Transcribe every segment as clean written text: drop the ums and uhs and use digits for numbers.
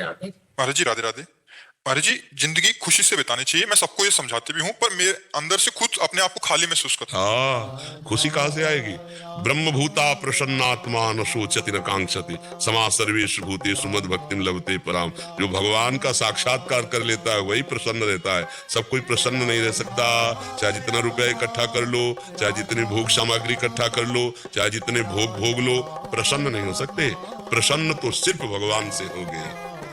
राधे। महाराज जी राधे राधे। महाराज जी जिंदगी खुशी से बितानी चाहिए, मैं सबको ये समझाते भी हूँ, पर मेरे अंदर से खुद अपने आप को खाली महसूस करता हाँ, खुशी कहाँ से आएगी? ब्रह्म भूता प्रसन्नात्मा न शोचति न कांक्षति समा सर्वेषु भूतेषु मद भक्तिम लभते पराम। जो भगवान का साक्षात्कार कर लेता है वही प्रसन्न रहता है। सब कोई प्रसन्न नहीं रह सकता। चाहे जितना रुपया इकट्ठा कर लो, चाहे जितनी भोग सामग्री इकट्ठा कर लो, चाहे जितने भोग भोग लो, प्रसन्न नहीं हो सकते। प्रसन्न तो सिर्फ भगवान से होगे।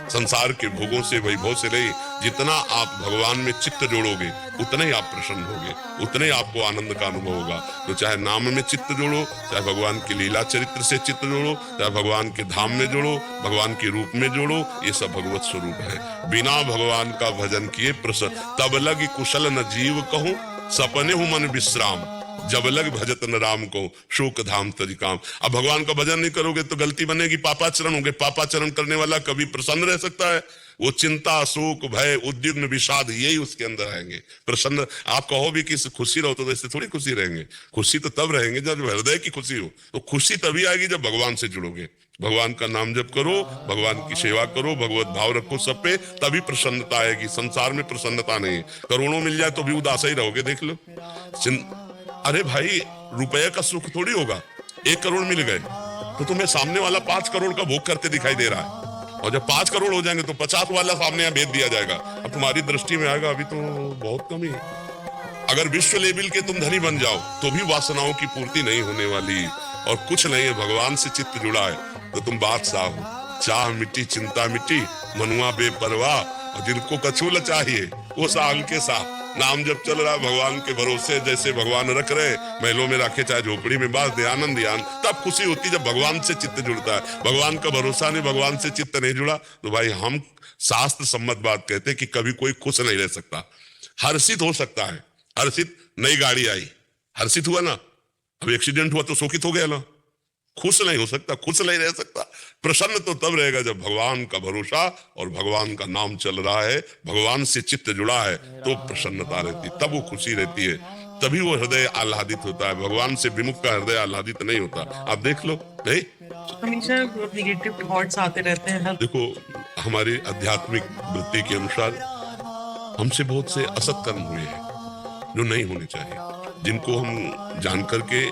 संसार के भोगों से वैभव से नहीं, जितना आप भगवान में चित्त जोड़ोगे उतने ही आप प्रसन्न होगे, उतने ही आपको आनंद का अनुभव होगा। तो चाहे नाम में चित्त जोड़ो, चाहे भगवान की लीला चरित्र से चित्त जोड़ो, चाहे भगवान के धाम में जोड़ो, भगवान के रूप में जोड़ो, ये सब भगवत स्वरूप है। बिना भगवान का भजन किए प्रसन्न तब लग कुशल न जीव कहूं सपने हूं मन विश्राम जब लग भजत न राम को शोक धाम तज काम। अब भगवान का भजन नहीं करोगे तो गलती बनेगी, पापाचरण होगे। पापाचरण करने वाला कभी प्रसन्न रह सकता है? वो चिंता शोक भय उद्विग्न विषाद यही उसके अंदर आएंगे। प्रसन्न आप कहो भी कि खुशी रहो तो ऐसे थोड़ी खुशी रहेंगे। खुशी तो तब रहेंगे जब हृदय की खुशी हो। तो खुशी तभी आएगी जब भगवान से जुड़ोगे। भगवान का नाम जप करो, भगवान की सेवा करो, भगवत भाव रखो सब पे, तभी प्रसन्नता आएगी। संसार में प्रसन्नता नहीं। करोड़ों मिल जाए तो भी उदास ही रहोगे। देख लो, अरे भाई रुपये का सुख थोड़ी होगा। 1 करोड़ मिल गए तो तुम्हें सामने वाला 5 करोड़ का भोग करते दिखाई दे रहा है, और जब 5 करोड़ हो जाएंगे तो 50 वाला सामने यहाँ भेज दिया जाएगा। अब तुम्हारी दृष्टि में आएगा अभी तो बहुत कमी है। अगर विश्व लेवल के तुम धनी बन जाओ तो भी वासनाओं की पूर्ति नहीं होने वाली। और कुछ नहीं है, भगवान से चित्त जुड़ा है तो तुम बादशाह हो। चाह मिट्टी चिंता मिट्टी मनुआ बेपरवाह, और जिनको कछूल चाहिए वो साल के साथ नाम जब चल रहा भगवान के भरोसे, जैसे भगवान रख रहे, महलों में रखे चाहे झोपड़ी में बास दे आनंद ध्यान। तब खुशी होती जब भगवान से चित्त जुड़ता है। भगवान का भरोसा नहीं, भगवान से चित्त नहीं जुड़ा तो भाई हम शास्त्र सम्मत बात कहते हैं कि कभी कोई खुश नहीं रह सकता। हर्षित हो सकता है, हर्षित नई गाड़ी आई, हर्षित हुआ ना। अब एक्सीडेंट हुआ तो शोकित हो गया ना। खुश नहीं हो सकता, खुश नहीं रह सकता। प्रसन्न तो तब रहेगा जब भगवान का भरोसा और भगवान का नाम चल रहा है, भगवान से चित्त जुड़ा है, तो प्रसन्नता रहती, तब वो खुशी रहती है, तभी वो हृदय आह्लादित होता है। भगवान से विमुख का हृदय आह्लादित नहीं होता। आप देख लो, नहीं हमेशा नेगेटिव थॉट्स आते रहते हैं। देखो, हमारी आध्यात्मिक वृत्ति के अनुसार हमसे बहुत से असत कर्म हुए हैं जो नहीं होने चाहिए, जिनको हम जान करके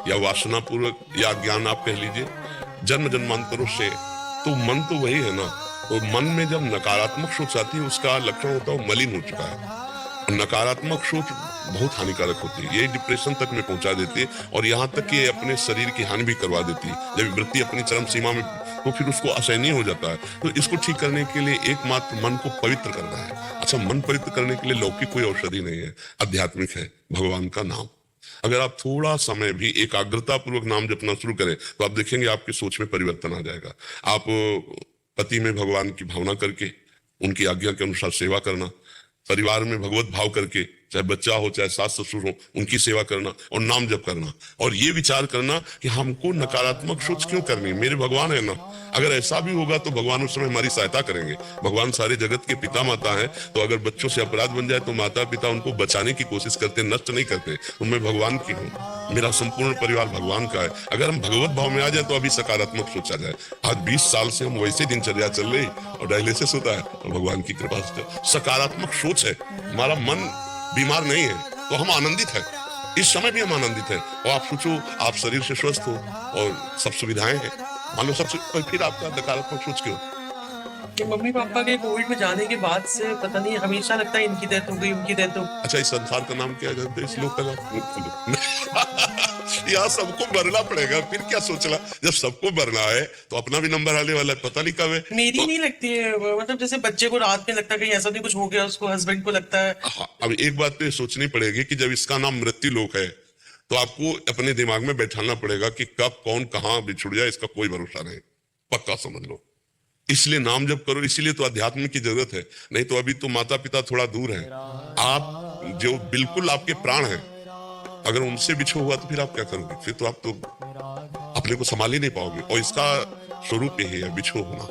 या वासना पूर्वक या ज्ञान आप कह लीजिए जन्म जन्मांतरों से, तो मन तो वही है ना। तो मन में जब नकारात्मक सोच आती है उसका लक्षण होता है मलिन हो चुका है। नकारात्मक सोच बहुत हानिकारक होती है, ये डिप्रेशन तक में पहुंचा देती है, और यहाँ तक कि अपने शरीर की हानि भी करवा देती है। जब वृत्ति अपनी चरम सीमा में तो फिर उसको असहनीय हो जाता है। तो इसको ठीक करने के लिए एकमात्र मन को पवित्र करना है। अच्छा, मन पवित्र करने के लिए लौकिक कोई औषधि नहीं है, आध्यात्मिक है, भगवान का नाम। अगर आप थोड़ा समय भी एकाग्रता पूर्वक नाम जपना शुरू करें तो आप देखेंगे आपकी सोच में परिवर्तन आ जाएगा। आप पति में भगवान की भावना करके उनकी आज्ञा के अनुसार सेवा करना, परिवार में भगवत भाव करके, चाहे बच्चा हो चाहे सास ससुर हो, उनकी सेवा करना और नाम जप करना, और ये विचार करना कि हमको नकारात्मक सोच क्यों करनी, मेरे भगवान है ना। अगर ऐसा भी होगा तो भगवान उस समय हमारी सहायता करेंगे। भगवान सारे जगत के पिता माता हैं, तो अगर बच्चों से अपराध बन जाए तो माता पिता उनको बचाने की कोशिश करते, नष्ट नहीं करते। तो मैं भगवान की हूँ, मेरा संपूर्ण परिवार भगवान का है। अगर हम भगवत भाव में आ जाए तो अभी सकारात्मक सोचा जाए। आज 20 साल से हम वैसे दिनचर्या चल रही और डायलिसिस होता है, और भगवान की कृपा से सकारात्मक सोच है, हमारा मन बीमार नहीं है, तो हम आनंदित है। इस समय भी हम आनंदित है। और आप सोचो, आप शरीर से स्वस्थ हो और सब सुविधाएं हैं, मान लो सबसे, फिर आपका नकारात्मक सोच क्यों? कि मम्मी पापा के कोविड में जाने के बाद से पता नहीं हमेशा लगता है इनकी डेथ हो गई, उनकी डेथ हो। अच्छा, इस संसार का नाम क्या जानते हैं? इस लोक का नाम यहाँ सबको मरना पड़ेगा, फिर क्या सोचना। जब सबको मरना है तो अपना भी नंबर आने वाला है, पता नहीं कब है। मेरी नहीं लगती है, मतलब जैसे बच्चे को रात में लगता है कहीं ऐसा नहीं कुछ हो गया, उसको हस्बैंड को लगता है। हाँ, अब एक बात तो सोचनी पड़ेगी कि जब इसका नाम मृत्यु लोक है तो आपको अपने दिमाग में बैठाना पड़ेगा कि कब कौन कहाँ बिछुड़ जाए, इसका कोई भरोसा नहीं, पक्का समझ लो। इसलिए नाम जप करो, इसीलिए तो अध्यात्म की जरूरत है। नहीं तो अभी तो माता पिता थोड़ा दूर है, आप जो बिल्कुल आपके प्राण हैं, अगर उनसे बिछो हुआ तो फिर आप क्या करोगे? फिर तो आप तो अपने को संभाल ही नहीं पाओगे, और इसका स्वरूप यही है, बिछो होना।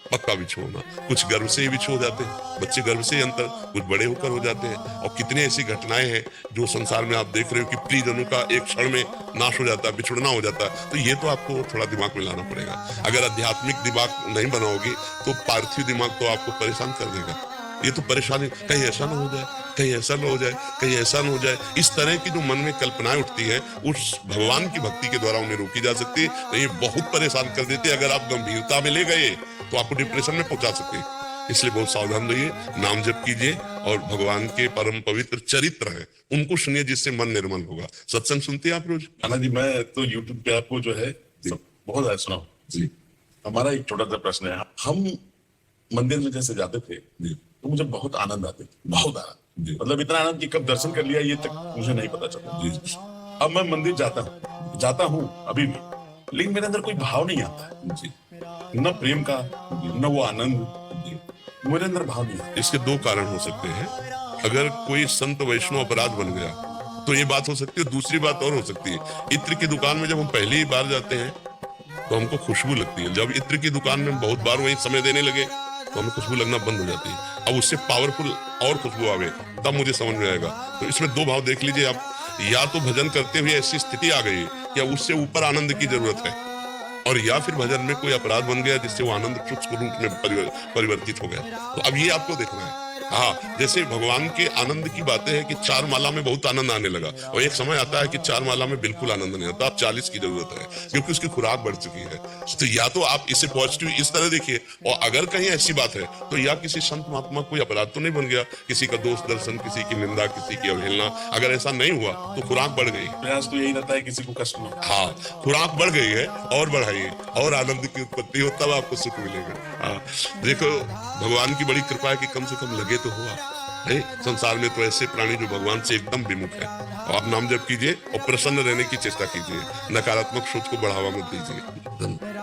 पक्का विछो होना। कुछ गर्भ से ही विछो हो जाते हैं, बच्चे गर्भ से ही अंतर, कुछ बड़े होकर हो जाते हैं। और कितनी ऐसी घटनाएं हैं जो संसार में आप देख रहे हो कि प्रियजनों का एक क्षण में नाश हो जाता है, बिछुड़ना हो जाता है। तो ये तो आपको थोड़ा दिमाग में लाना पड़ेगा। अगर आध्यात्मिक दिमाग नहीं बनाओगे तो पार्थिव दिमाग तो आपको परेशान कर देगा। ये तो परेशानी, कहीं ऐसा ना हो जाए, कहीं ऐसा ना हो जाए, कहीं ऐसा ना हो जाए। इस तरह की जो मन में कल्पनाएं उठती हैं, उस भगवान की भक्ति के द्वारा उन्हें रोकी जा सकती है। नहीं, ये बहुत परेशान कर देती है। अगर आप गंभीरता में ले गए तो आपको डिप्रेशन में पहुंचा सकते हैं। इसलिए बहुत सावधान रहिए, नाम जप कीजिए और भगवान के परम पवित्र चरित्र हैं उनको सुनिए, जिससे मन निर्मल होगा। सत्संग सुनते हैं आप रोज? आनंद जी, मैं तो YouTube पे आपको जो है बहुत ज्यादा सुना हूं। जी हमारा एक छोटा सा प्रश्न है, हम मंदिर में जैसे जाते थे तो मुझे बहुत आनंद आते थे, बहुत आनंद, मतलब इतना आनंद कि कब दर्शन कर लिया ये तक मुझे नहीं पता चलता। अब मैं मंदिर जाता हूँ अभी भी, लेकिन मेरे अंदर कोई भाव नहीं आता है, न प्रेम का, न वो आनंद, मेरे अंदर भाव नहीं आता। इसके दो कारण हो सकते हैं। अगर कोई संत वैष्णव अपराध बन गया तो ये बात हो सकती है। दूसरी बात और हो सकती है, इत्र की दुकान में जब हम पहली बार जाते हैं तो हमको खुशबू लगती है। जब इत्र की दुकान में बहुत बार वही समय देने लगे तो हमें खुशबू लगना बंद हो जाती है। अब उससे पावरफुल और खुशबू आवे तब मुझे समझ में आएगा। तो इसमें दो भाव देख लीजिए आप, या तो भजन करते हुए ऐसी स्थिति आ गई या उससे ऊपर आनंद की जरूरत है, और या फिर भजन में कोई अपराध बन गया जिससे वो आनंद सूक्ष्म रूप में परिवर्तित हो गया। तो अब ये आपको देखना है। हाँ, जैसे भगवान के आनंद की बातें हैं कि 4 माला में बहुत आनंद आने लगा, और एक समय आता है कि 4 माला में बिल्कुल आनंद नहीं आता। आप 40 की जरूरत है, क्योंकि उसकी खुराक बढ़ चुकी है। तो या तो आप इसे पॉजिटिव इस तरह देखिए, और अगर कहीं ऐसी बात है तो या किसी संत महात्मा कोई अपराध तो नहीं बन गया, किसी का दोष दर्शन, किसी की निंदा, किसी की अवहेलना, अगर ऐसा नहीं हुआ तो खुराक बढ़ गई। प्रयास तो यही रहता है किसी को कष्ट न हो। हाँ, खुराक बढ़ गई है, और बढ़ाइए, और आनंद की उत्पत्ति हो, तब आपको सुख मिलेगा। हाँ, देखो भगवान की बड़ी कृपा है कि कम से कम लगे तो हुआ। नहीं, संसार में तो ऐसे प्राणी जो भगवान से एकदम विमुख है। और आप नाम जप कीजिए और प्रसन्न रहने की चेष्टा कीजिए, नकारात्मक सोच को बढ़ावा मत दीजिए। धन्यवाद।